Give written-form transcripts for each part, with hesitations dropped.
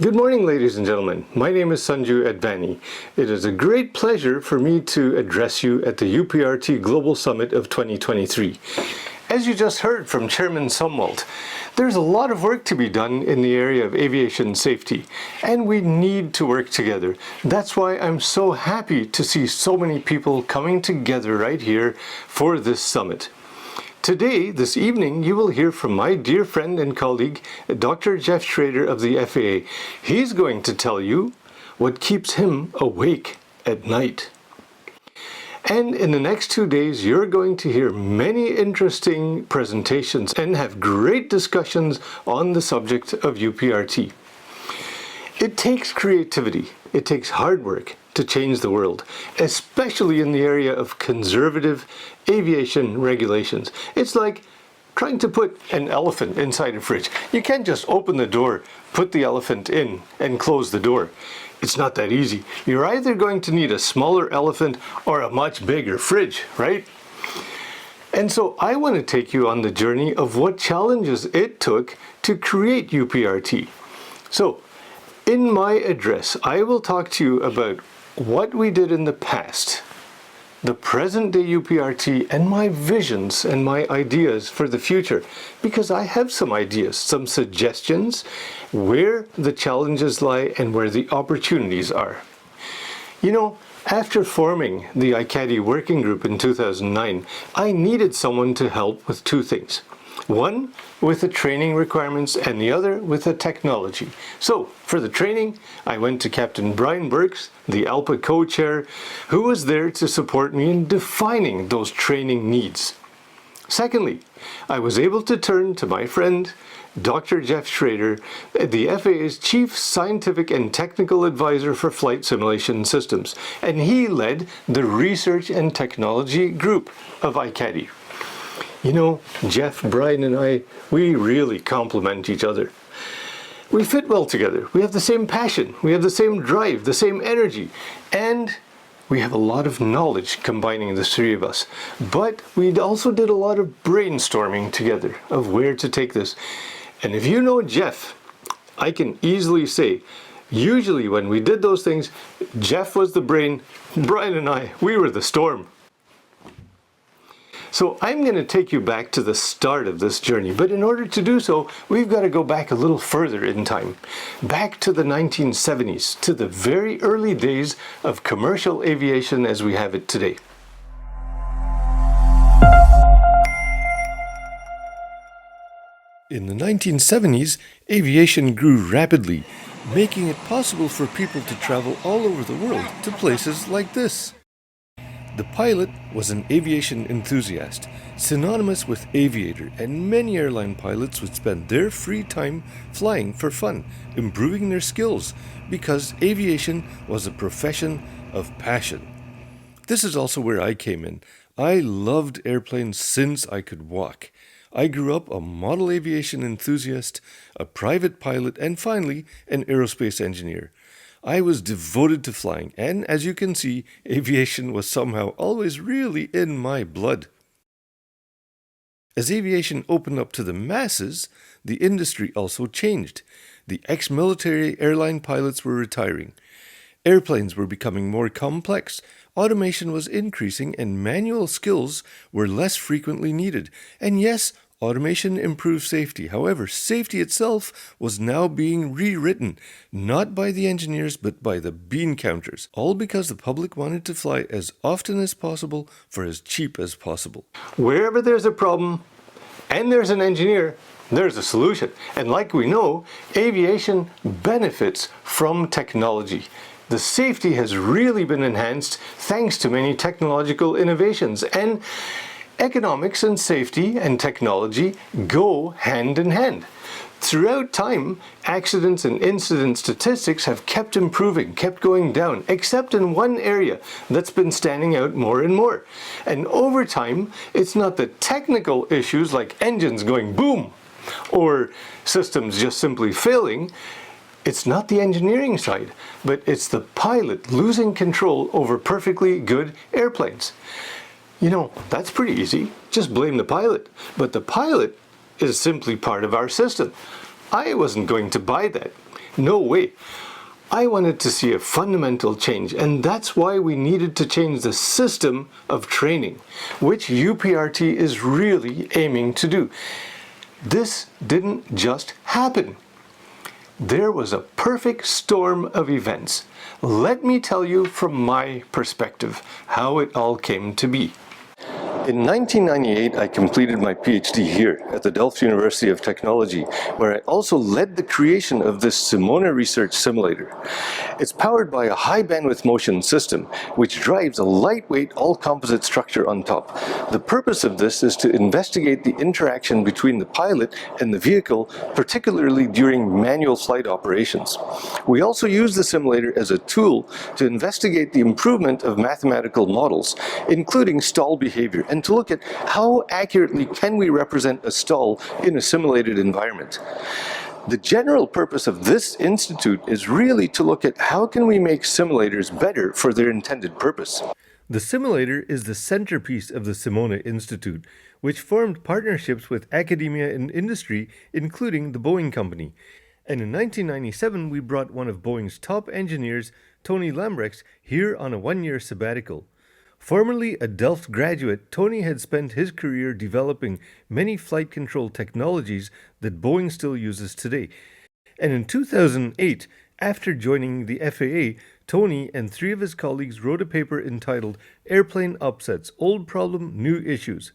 Good morning, ladies and gentlemen. My name is Sanju Advani. It is a great pleasure for me to address you at the UPRT Global Summit of 2023. As you just heard from Chairman Sumwalt, there's a lot of work to be done in the area of aviation safety, and we need to work together. That's why I'm so happy to see so many people coming together right here for this summit. Today, this evening, you will hear from my dear friend and colleague, Dr. Jeff Schrader of the FAA. He's going to tell you what keeps him awake at night. And in the next 2 days, you're going to hear many interesting presentations and have great discussions on the subject of UPRT. It takes creativity, it takes hard work to change the world, especially in the area of conservative aviation regulations. It's like trying to put an elephant inside a fridge. You can't just open the door, put the elephant in, and close the door. It's not that easy. You're either going to need a smaller elephant or a much bigger fridge, right? And so I want to take you on the journey of what challenges it took to create UPRT. So, in my address, I will talk to you about what we did in the past, the present-day UPRT, and my visions and my ideas for the future, because I have some ideas, some suggestions, where the challenges lie and where the opportunities are. You know, after forming the ICATI working group in 2009, I needed someone to help with two things. One with the training requirements and the other with the technology. So for the training, I went to Captain Brian Burks, the ALPA co-chair, who was there to support me in defining those training needs. Secondly, I was able to turn to my friend, Dr. Jeff Schrader, the FAA's Chief Scientific and Technical Advisor for Flight Simulation Systems, and he led the Research and Technology Group of ICATI. You know, Jeff, Brian, and I, we really complement each other. We fit well together. We have the same passion. We have the same drive, the same energy. And we have a lot of knowledge combining the three of us. But we also did a lot of brainstorming together of where to take this. And if you know Jeff, I can easily say, usually when we did those things, Jeff was the brain, Brian and I, we were the storm. So I'm going to take you back to the start of this journey, but in order to do so, we've got to go back a little further in time, back to the 1970s, to the very early days of commercial aviation as we have it today. In the 1970s, aviation grew rapidly, making it possible for people to travel all over the world to places like this. The pilot was an aviation enthusiast, synonymous with aviator, and many airline pilots would spend their free time flying for fun, improving their skills, because aviation was a profession of passion. This is also where I came in. I loved airplanes since I could walk. I grew up a model aviation enthusiast, a private pilot, and finally, an aerospace engineer. I was devoted to flying, and as you can see, aviation was somehow always really in my blood. As aviation opened up to the masses, the industry also changed. The ex-military airline pilots were retiring. Airplanes were becoming more complex, automation was increasing, and manual skills were less frequently needed. And yes, automation improved safety. However, safety itself was now being rewritten, not by the engineers, but by the bean counters, all because the public wanted to fly as often as possible for as cheap as possible. Wherever there's a problem and there's an engineer, there's a solution. And like we know, aviation benefits from technology. The safety has really been enhanced thanks to many technological innovations, and economics and safety and technology go hand in hand. Throughout time, accidents and incident statistics have kept improving, kept going down, except in one area that's been standing out more and more. And over time, it's not the technical issues like engines going boom or systems just simply failing. It's not the engineering side, but it's the pilot losing control over perfectly good airplanes. You know, that's pretty easy. Just blame the pilot. But the pilot is simply part of our system. I wasn't going to buy that. No way. I wanted to see a fundamental change, and that's why we needed to change the system of training, which UPRT is really aiming to do. This didn't just happen. There was a perfect storm of events. Let me tell you from my perspective how it all came to be. In 1998, I completed my PhD here at the Delft University of Technology, where I also led the creation of this Simona research simulator. It's powered by a high bandwidth motion system, which drives a lightweight all-composite structure on top. The purpose of this is to investigate the interaction between the pilot and the vehicle, particularly during manual flight operations. We also use the simulator as a tool to investigate the improvement of mathematical models, including stall behavior, and to look at how accurately can we represent a stall in a simulated environment. The general purpose of this institute is really to look at how can we make simulators better for their intended purpose. The simulator is the centerpiece of the Simona Institute, which formed partnerships with academia and industry, including the Boeing company. And in 1997, we brought one of Boeing's top engineers, Tony Lambrechts, here on a one-year sabbatical. Formerly a Delft graduate, Tony had spent his career developing many flight control technologies that Boeing still uses today. And in 2008, after joining the FAA, Tony and three of his colleagues wrote a paper entitled Airplane Upsets, Old Problem, New Issues.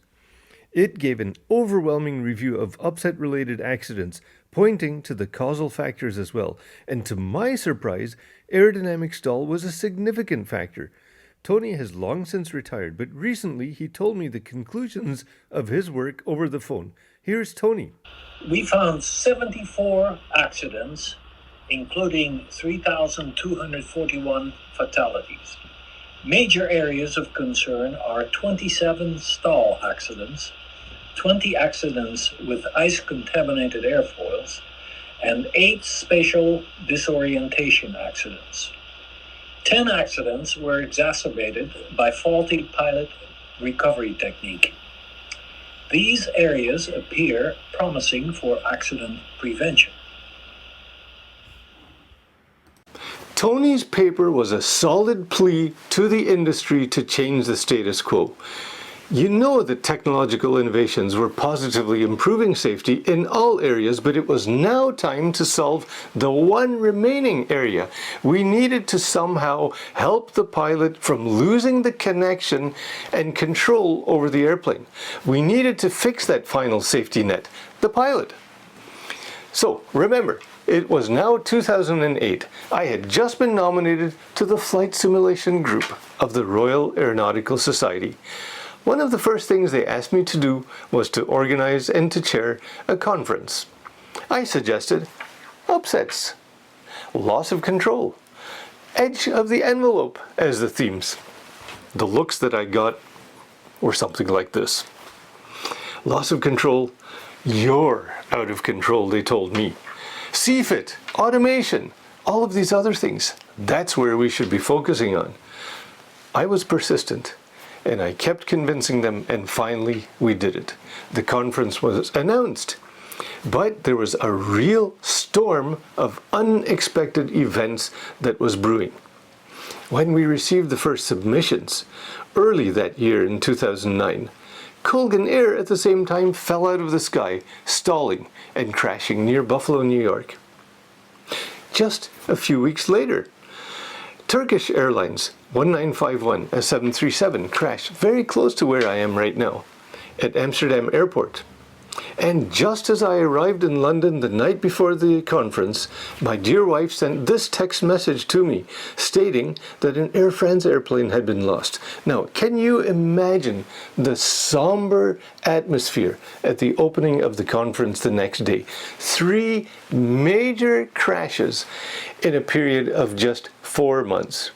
It gave an overwhelming review of upset-related accidents, pointing to the causal factors as well. And to my surprise, aerodynamic stall was a significant factor. Tony has long since retired, but recently he told me the conclusions of his work over the phone. Here's Tony. We found 74 accidents, including 3,241 fatalities. Major areas of concern are 27 stall accidents, 20 accidents with ice-contaminated airfoils, and 8 spatial disorientation accidents. 10 accidents were exacerbated by faulty pilot recovery technique. These areas appear promising for accident prevention. Tony's paper was a solid plea to the industry to change the status quo. You know that technological innovations were positively improving safety in all areas, but it was now time to solve the one remaining area. We needed to somehow help the pilot from losing the connection and control over the airplane. We needed to fix that final safety net, the pilot. So remember, it was now 2008. I had just been nominated to the Flight Simulation Group of the Royal Aeronautical Society. One of the first things they asked me to do was to organize and to chair a conference. I suggested upsets, loss of control, edge of the envelope as the themes. The looks that I got were something like this. Loss of control, you're out of control, they told me. CFIT, automation, all of these other things, that's where we should be focusing on. I was persistent. And I kept convincing them, and finally we did it. The conference was announced. But there was a real storm of unexpected events that was brewing. When we received the first submissions, early that year in 2009, Colgan Air at the same time fell out of the sky, stalling and crashing near Buffalo, New York. Just a few weeks later, Turkish Airlines 1951, a 737, crashed very close to where I am right now, at Amsterdam Airport. And just as I arrived in London the night before the conference, my dear wife sent this text message to me, stating that an Air France airplane had been lost. Now, can you imagine the somber atmosphere at the opening of the conference the next day? 3 major crashes in a period of just 4 months.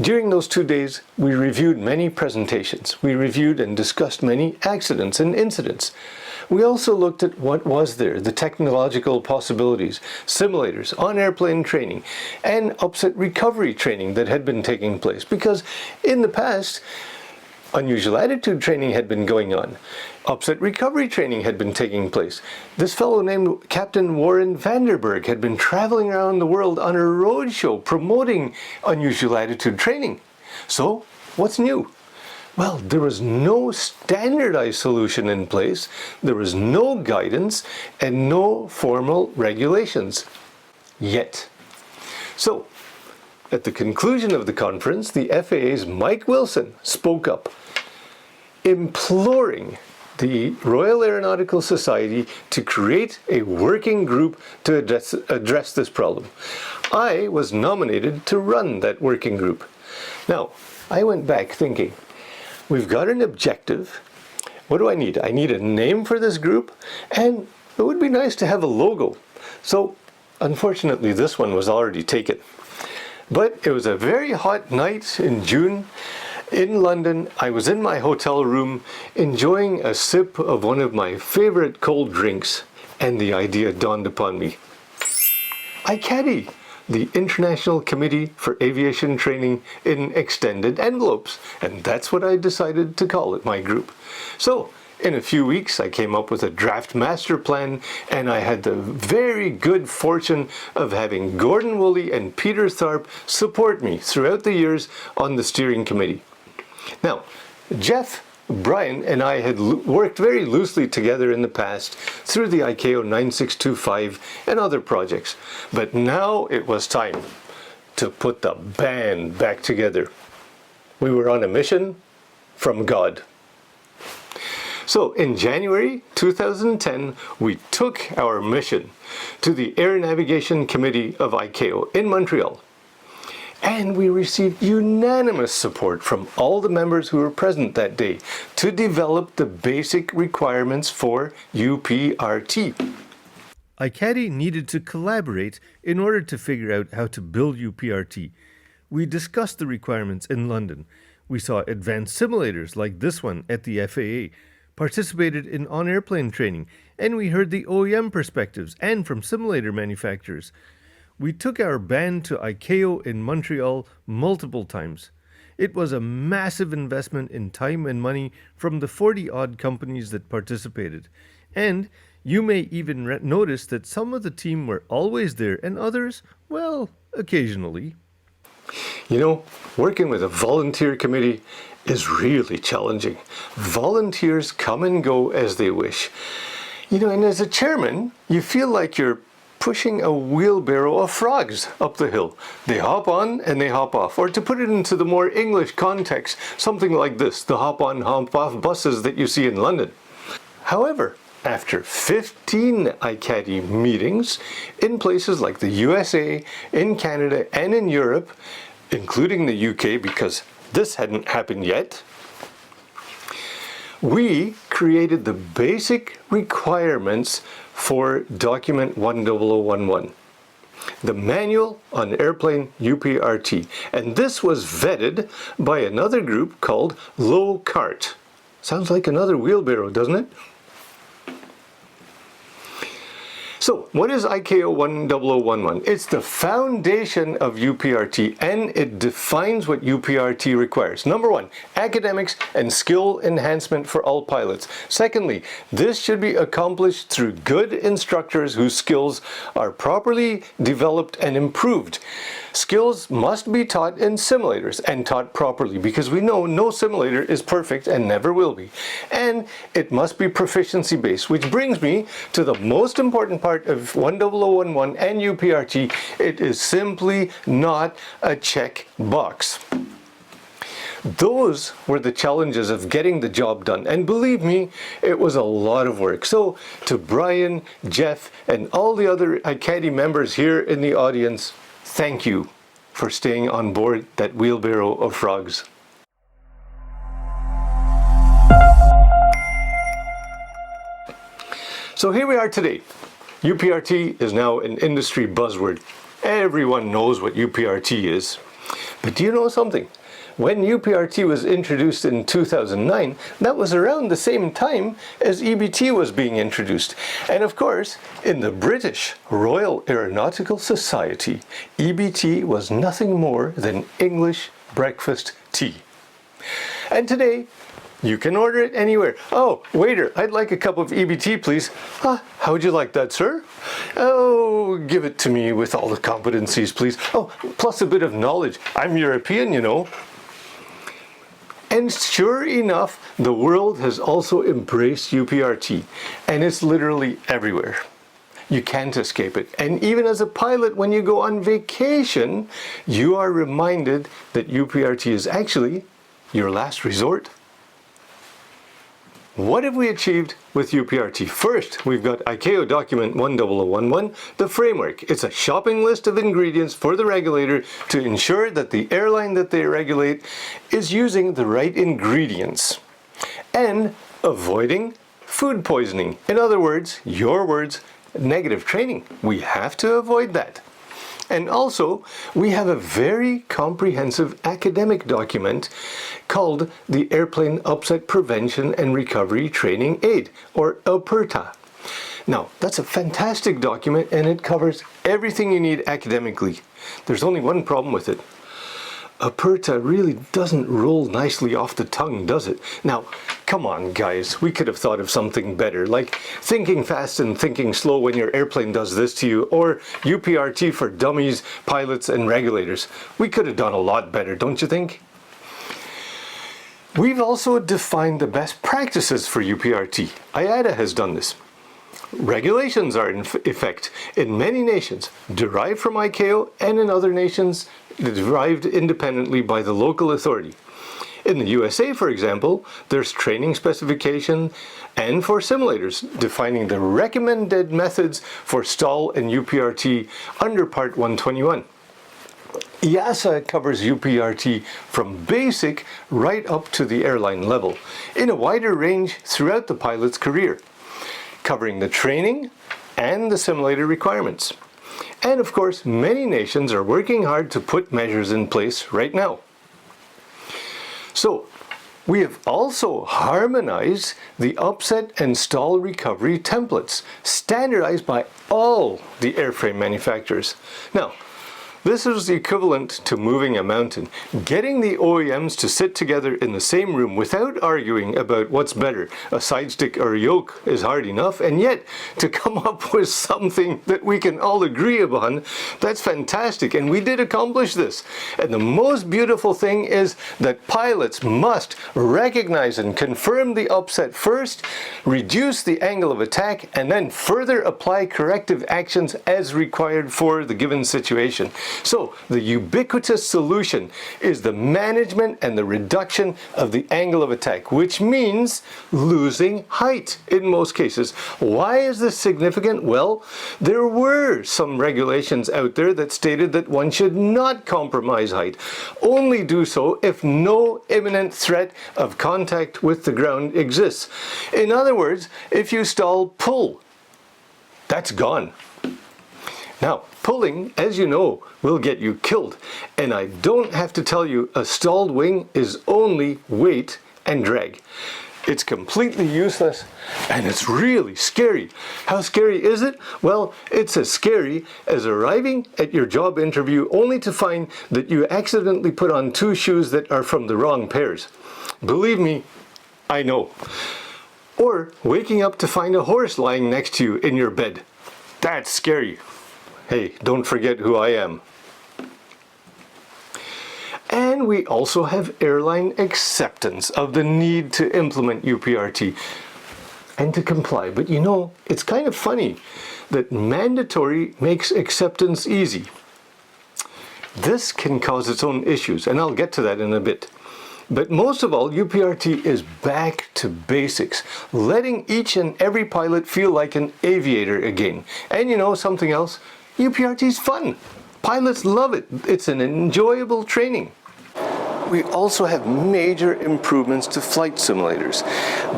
During those 2 days, we reviewed many presentations. We reviewed and discussed many accidents and incidents. We also looked at what was there, the technological possibilities, simulators, on-airplane training, and upset recovery training that had been taking place. Because in the past, Unusual attitude training had been going on. Upset recovery training had been taking place. This fellow named Captain Warren Vanderberg had been traveling around the world on a roadshow promoting unusual attitude training. So, what's new? Well, there was no standardized solution in place, there was no guidance, and no formal regulations. Yet. So, at the conclusion of the conference, the FAA's Mike Wilson spoke up, imploring the Royal Aeronautical Society to create a working group to address this problem. I was nominated to run that working group. Now, I went back thinking, we've got an objective. What do I need? I need a name for this group, and it would be nice to have a logo. So, unfortunately, this one was already taken. But it was a very hot night in June in London. I was in my hotel room enjoying a sip of one of my favorite cold drinks, and the idea dawned upon me. ICATI, the International Committee for Aviation Training in Extended Envelopes, and that's what I decided to call it, my group. So, in a few weeks, I came up with a draft master plan, and I had the very good fortune of having Gordon Woolley and Peter Tharp support me throughout the years on the steering committee. Now, Jeff, Brian, and I had worked very loosely together in the past through the ICAO 9625 and other projects, but now it was time to put the band back together. We were on a mission from God. So in January 2010, we took our mission to the Air Navigation Committee of ICAO in Montreal. And we received unanimous support from all the members who were present that day to develop the basic requirements for UPRT. ICATI needed to collaborate in order to figure out how to build UPRT. We discussed the requirements in London. We saw advanced simulators like this one at the FAA, participated in on-airplane training, and we heard the OEM perspectives and from simulator manufacturers. We took our band to ICAO in Montreal multiple times. It was a massive investment in time and money from the 40-odd companies that participated. And you may even notice that some of the team were always there and others, well, occasionally. You know, working with a volunteer committee is really challenging. Volunteers come and go as they wish. You know, and as a chairman, you feel like you're pushing a wheelbarrow of frogs up the hill. They hop on and they hop off. Or to put it into the more English context, something like this, the hop-on, hop-off buses that you see in London. However, after 15 ICATI meetings in places like the USA, in Canada, and in Europe, including the UK, because this hadn't happened yet, we created the basic requirements for document 10011, the Manual on Airplane UPRT. And this was vetted by another group called Low Cart. Sounds like another wheelbarrow, doesn't it? So, what is ICAO 10011? It's the foundation of UPRT, and it defines what UPRT requires. Number one, academics and skill enhancement for all pilots. Secondly, this should be accomplished through good instructors whose skills are properly developed and improved. Skills must be taught in simulators and taught properly, because we know no simulator is perfect and never will be. And it must be proficiency based, which brings me to the most important part of 10011 and UPRT. It is simply not a check box. Those were the challenges of getting the job done, and believe me, it was a lot of work. So to Brian, Jeff, and all the other ICATI members here in the audience, thank you for staying on board that wheelbarrow of frogs. So here we are today. UPRT is now an industry buzzword. Everyone knows what UPRT is. But do you know something? When UPRT was introduced in 2009, that was around the same time as EBT was being introduced. And of course, in the British Royal Aeronautical Society, EBT was nothing more than English breakfast tea. And today, you can order it anywhere. Oh, waiter, I'd like a cup of EBT, please. How would you like that, sir? Oh, give it to me with all the competencies, please. Oh, plus a bit of knowledge. I'm European, you know. And sure enough, the world has also embraced UPRT, and it's literally everywhere. You can't escape it. And even as a pilot, when you go on vacation, you are reminded that UPRT is actually your last resort. What have we achieved with UPRT? First, we've got ICAO document 10011, the framework. It's a shopping list of ingredients for the regulator to ensure that the airline that they regulate is using the right ingredients and avoiding food poisoning. In other words, your words, negative training. We have to avoid that. And also, we have a very comprehensive academic document called the Airplane Upset Prevention and Recovery Training Aid, or UPRT. Now, that's a fantastic document and it covers everything you need academically. There's only one problem with it. UPRT really doesn't roll nicely off the tongue, does it? Now, come on guys, we could have thought of something better, like thinking fast and thinking slow when your airplane does this to you, or UPRT for dummies, pilots and regulators. We could have done a lot better, don't you think? We've also defined the best practices for UPRT. IATA has done this. Regulations are in effect in many nations, derived from ICAO, and in other nations derived independently by the local authority. In the USA, for example, there's training specification and for simulators defining the recommended methods for stall and UPRT under Part 121. EASA covers UPRT from basic right up to the airline level in a wider range throughout the pilot's career, covering the training and the simulator requirements. And of course, many nations are working hard to put measures in place right now. So, we have also harmonized the upset and stall recovery templates, standardized by all the airframe manufacturers. Now, this is the equivalent to moving a mountain. Getting the OEMs to sit together in the same room without arguing about what's better, a side stick or a yoke, is hard enough, and yet to come up with something that we can all agree upon, that's fantastic, and we did accomplish this. And the most beautiful thing is that pilots must recognize and confirm the upset first, reduce the angle of attack, and then further apply corrective actions as required for the given situation. So, the ubiquitous solution is the management and the reduction of the angle of attack, which means losing height in most cases. Why is this significant? Well, there were some regulations out there that stated that one should not compromise height. Only do so if no imminent threat of contact with the ground exists. In other words, if you stall, pull. That's gone. Now, pulling, as you know, will get you killed. And I don't have to tell you, a stalled wing is only weight and drag. It's completely useless and it's really scary. How scary is it? Well, it's as scary as arriving at your job interview only to find that you accidentally put on two shoes that are from the wrong pairs. Believe me, I know. Or waking up to find a horse lying next to you in your bed. That's scary. Hey, don't forget who I am. And we also have airline acceptance of the need to implement UPRT and to comply. But you know, it's kind of funny that mandatory makes acceptance easy. This can cause its own issues, and I'll get to that in a bit. But most of all, UPRT is back to basics, letting each and every pilot feel like an aviator again. And you know something else? UPRT is fun. Pilots love it. It's an enjoyable training. We also have major improvements to flight simulators.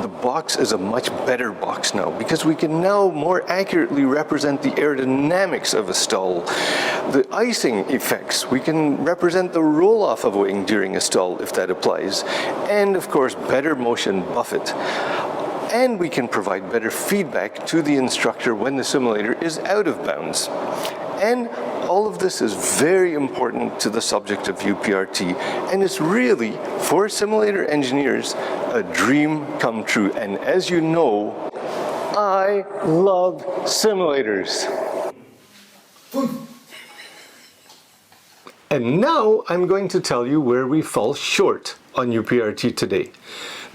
The box is a much better box now because we can now more accurately represent the aerodynamics of a stall. The icing effects, we can represent the roll-off of a wing during a stall if that applies. And of course, better motion buffet. And we can provide better feedback to the instructor when the simulator is out of bounds. And All of this is very important to the subject of UPRT, and it's really, for simulator engineers, a dream come true. And as you know, I love simulators. And now I'm going to tell you where we fall short on UPRT today.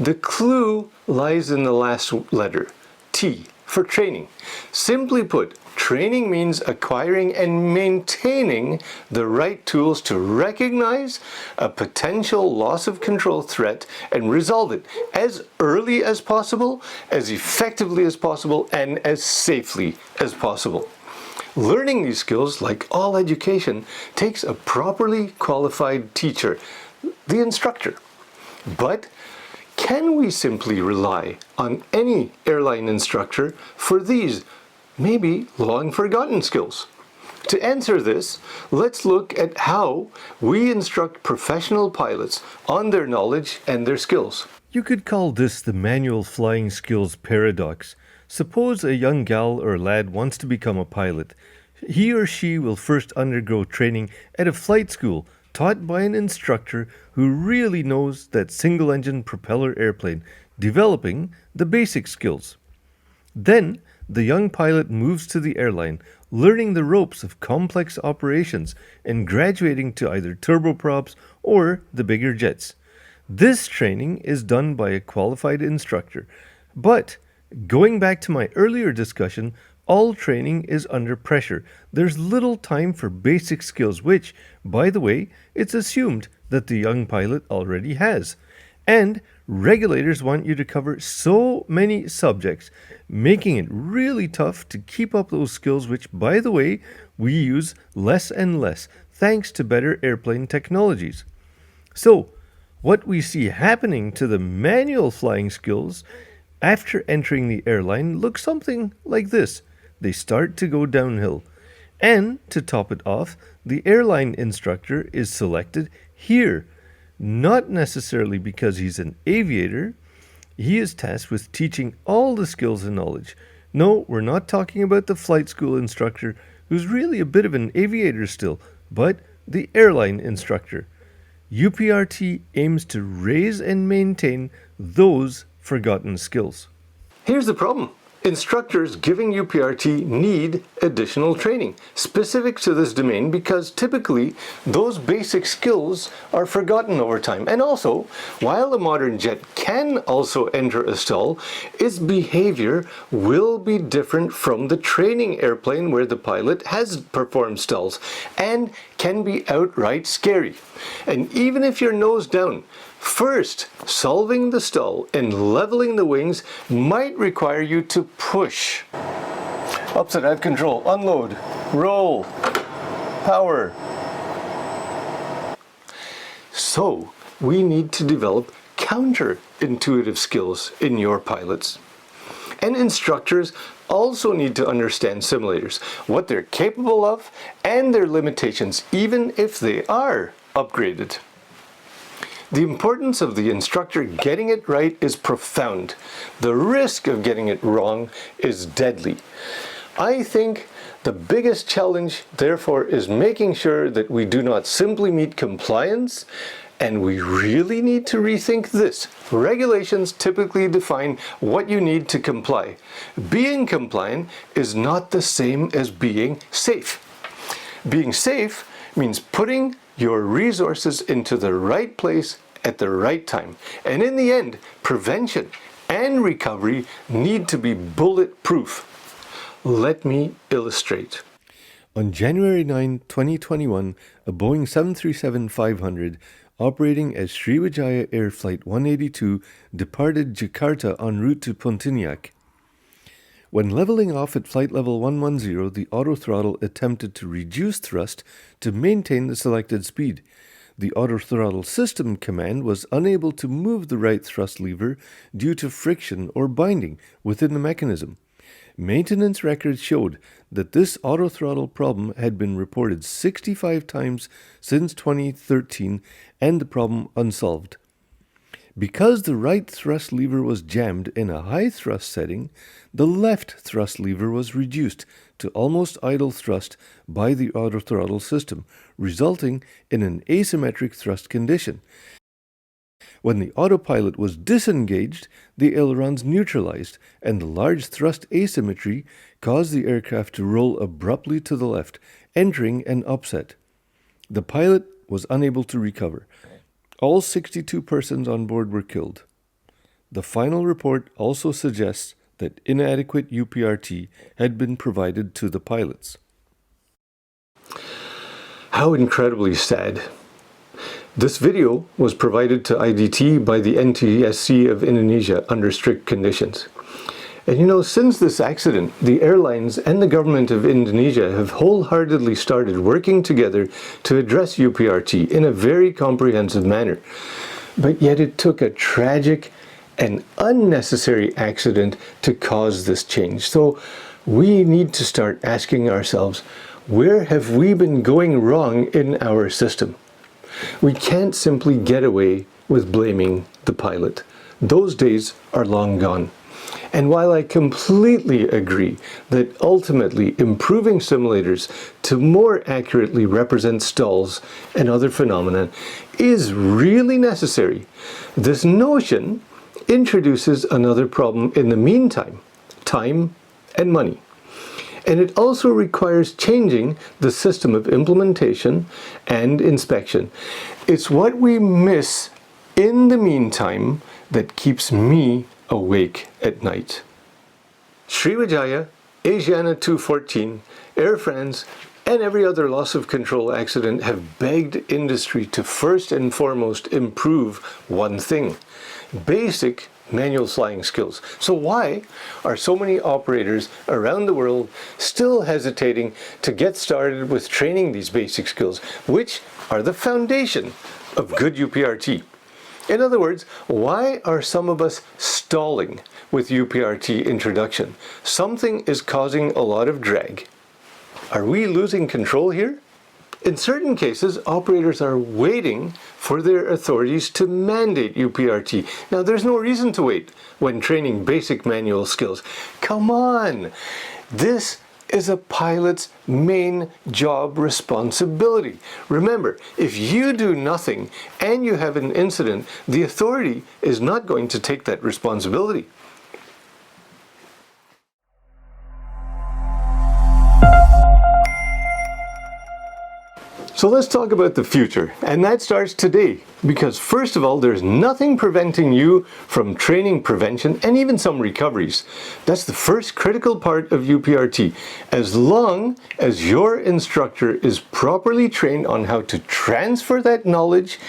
The clue lies in the last letter, T, for training. Simply put, training means acquiring and maintaining the right tools to recognize a potential loss of control threat and resolve it as early as possible, as effectively as possible, and as safely as possible. Learning these skills, like all education, takes a properly qualified teacher, the instructor. But can we simply rely on any airline instructor for these maybe long forgotten skills? To answer this, let's look at how we instruct professional pilots on their knowledge and their skills. You could call this the manual flying skills paradox. Suppose a young gal or lad wants to become a pilot. He or she will first undergo training at a flight school taught by an instructor who really knows that single-engine propeller airplane, developing the basic skills. Then, the young pilot moves to the airline, learning the ropes of complex operations and graduating to either turboprops or the bigger jets. This training is done by a qualified instructor. But, going back to my earlier discussion, all training is under pressure. There's little time for basic skills, which, by the way, it's assumed that the young pilot already has. And regulators want you to cover so many subjects, making it really tough to keep up those skills, which, by the way, we use less and less, thanks to better airplane technologies. So, what we see happening to the manual flying skills after entering the airline looks something like this. They start to go downhill. And to top it off, the airline instructor is selected here, not necessarily because he's an aviator. He is tasked with teaching all the skills and knowledge. No, we're not talking about the flight school instructor, who's really a bit of an aviator still, but the airline instructor. UPRT aims to raise and maintain those forgotten skills. Here's the problem. Instructors giving UPRT need additional training specific to this domain because typically those basic skills are forgotten over time. And also, while a modern jet can also enter a stall, its behavior will be different from the training airplane where the pilot has performed stalls and can be outright scary. And even if you're nose down, first, solving the stall and leveling the wings might require you to push. Upset out control, unload, roll, power. So, we need to develop counterintuitive skills in your pilots. And instructors also need to understand simulators, what they're capable of, and their limitations, even if they are upgraded. The importance of the instructor getting it right is profound. The risk of getting it wrong is deadly. I think the biggest challenge, therefore, is making sure that we do not simply meet compliance, and we really need to rethink this. Regulations typically define what you need to comply. Being compliant is not the same as being safe. Being safe means putting your resources into the right place at the right time. And in the end, prevention and recovery need to be bulletproof. Let me illustrate. On January 9, 2021, a Boeing 737-500 operating as Sriwijaya Air Flight 182 departed Jakarta en route to Pontianak. When leveling off at flight level 110, the autothrottle attempted to reduce thrust to maintain the selected speed. The autothrottle system command was unable to move the right thrust lever due to friction or binding within the mechanism. Maintenance records showed that this autothrottle problem had been reported 65 times since 2013 and the problem unsolved. Because the right thrust lever was jammed in a high thrust setting, the left thrust lever was reduced to almost idle thrust by the autothrottle system, resulting in an asymmetric thrust condition. When the autopilot was disengaged, the ailerons neutralized, and the large thrust asymmetry caused the aircraft to roll abruptly to the left, entering an upset. The pilot was unable to recover. All 62 persons on board were killed. The final report also suggests that inadequate UPRT had been provided to the pilots. How incredibly sad. This video was provided to IDT by the NTSC of Indonesia under strict conditions. And you know, since this accident, the airlines and the government of Indonesia have wholeheartedly started working together to address UPRT in a very comprehensive manner. But yet it took a tragic and unnecessary accident to cause this change. So we need to start asking ourselves, where have we been going wrong in our system? We can't simply get away with blaming the pilot. Those days are long gone. And while I completely agree that ultimately improving simulators to more accurately represent stalls and other phenomena is really necessary, this notion introduces another problem in the meantime: time and money. And it also requires changing the system of implementation and inspection. It's what we miss in the meantime that keeps me awake at night. Sriwijaya, Asiana 214, Air France, and every other loss of control accident have begged industry to first and foremost improve one thing: basic manual flying skills. So why are so many operators around the world still hesitating to get started with training these basic skills, which are the foundation of good UPRT? In other words, why are some of us stalling with UPRT introduction? Something is causing a lot of drag. Are we losing control here? In certain cases, operators are waiting for their authorities to mandate UPRT. Now, there's no reason to wait when training basic manual skills. Come on! This is a pilot's main job responsibility. Remember, if you do nothing and you have an incident, the authority is not going to take that responsibility. So let's talk about the future, and that starts today, because first of all, there's nothing preventing you from training prevention and even some recoveries. That's the first critical part of UPRT. As long as your instructor is properly trained on how to transfer that knowledge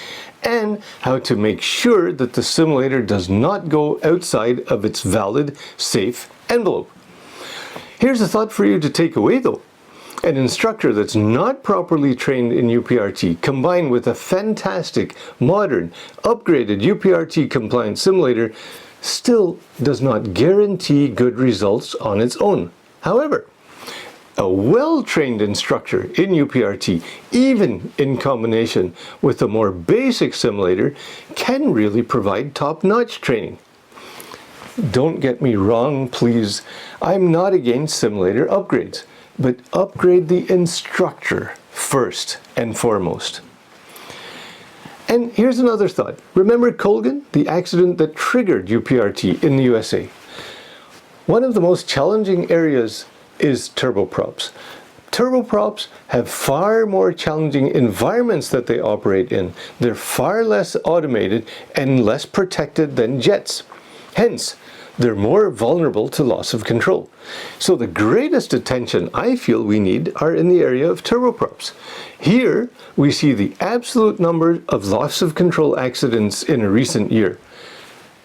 and how to make sure that the simulator does not go outside of its valid, safe envelope. Here's a thought for you to take away though. An instructor that's not properly trained in UPRT, combined with a fantastic, modern, upgraded UPRT compliant simulator, still does not guarantee good results on its own. However, a well-trained instructor in UPRT, even in combination with a more basic simulator, can really provide top-notch training. Don't get me wrong, please. I'm not against simulator upgrades, but upgrade the instructor first and foremost. And here's another thought. Remember Colgan, the accident that triggered UPRT in the USA? One of the most challenging areas is turboprops. Turboprops have far more challenging environments that they operate in. They're far less automated and less protected than jets. Hence, they're more vulnerable to loss of control. So the greatest attention I feel we need are in the area of turboprops. Here, we see the absolute number of loss of control accidents in a recent year.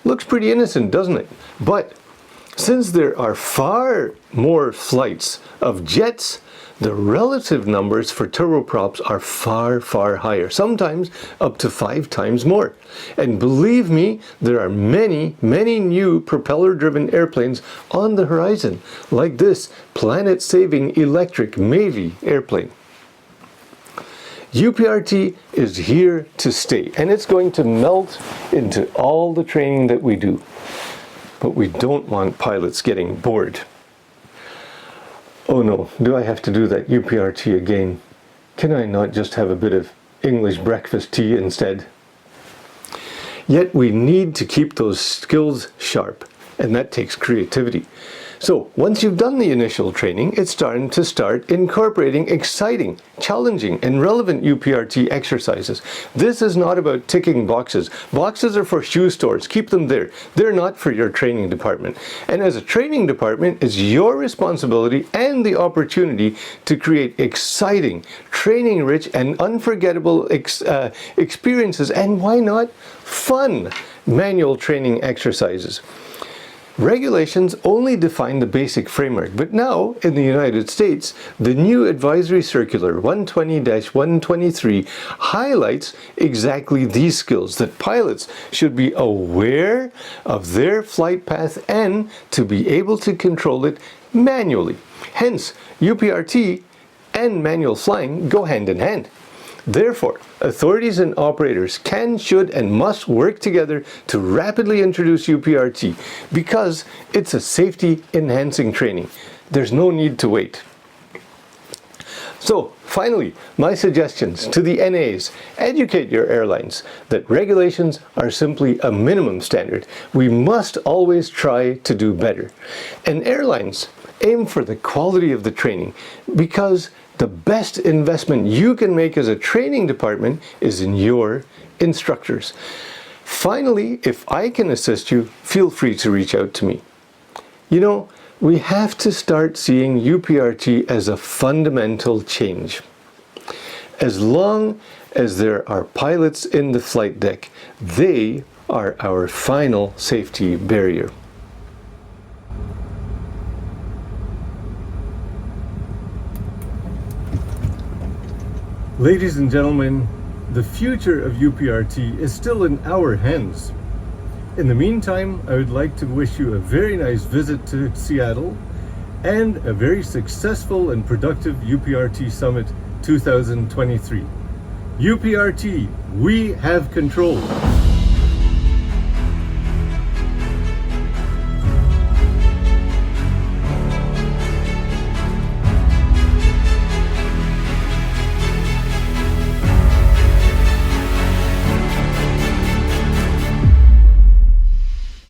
Looks pretty innocent, doesn't it? But since there are far more flights of jets, the relative numbers for turboprops are far, far higher, sometimes up to 5 times more. And believe me, there are many, many new propeller-driven airplanes on the horizon, like this planet-saving electric Navy airplane. UPRT is here to stay, and it's going to melt into all the training that we do. But we don't want pilots getting bored. Oh no, do I have to do that UPRT again? Can I not just have a bit of English breakfast tea instead? Yet we need to keep those skills sharp, and that takes creativity. So once you've done the initial training, it's time to start incorporating exciting, challenging, and relevant UPRT exercises. This is not about ticking boxes. Boxes are for shoe stores. Keep them there. They're not for your training department. And as a training department, it's your responsibility and the opportunity to create exciting, training-rich, and unforgettable experiences, and why not fun manual training exercises. Regulations only define the basic framework, but now, in the United States, the new Advisory Circular 120-123 highlights exactly these skills, that pilots should be aware of their flight path and to be able to control it manually. Hence, UPRT and manual flying go hand in hand. Therefore, authorities and operators can, should, and must work together to rapidly introduce UPRT because it's a safety-enhancing training. There's no need to wait. So, finally, my suggestions to the NAs: educate your airlines that regulations are simply a minimum standard. We must always try to do better. And airlines, aim for the quality of the training, because the best investment you can make as a training department is in your instructors. Finally, if I can assist you, feel free to reach out to me. You know, we have to start seeing UPRT as a fundamental change. As long as there are pilots in the flight deck, they are our final safety barrier. Ladies and gentlemen, the future of UPRT is still in our hands. In the meantime, I would like to wish you a very nice visit to Seattle and a very successful and productive UPRT Summit 2023. UPRT, we have control.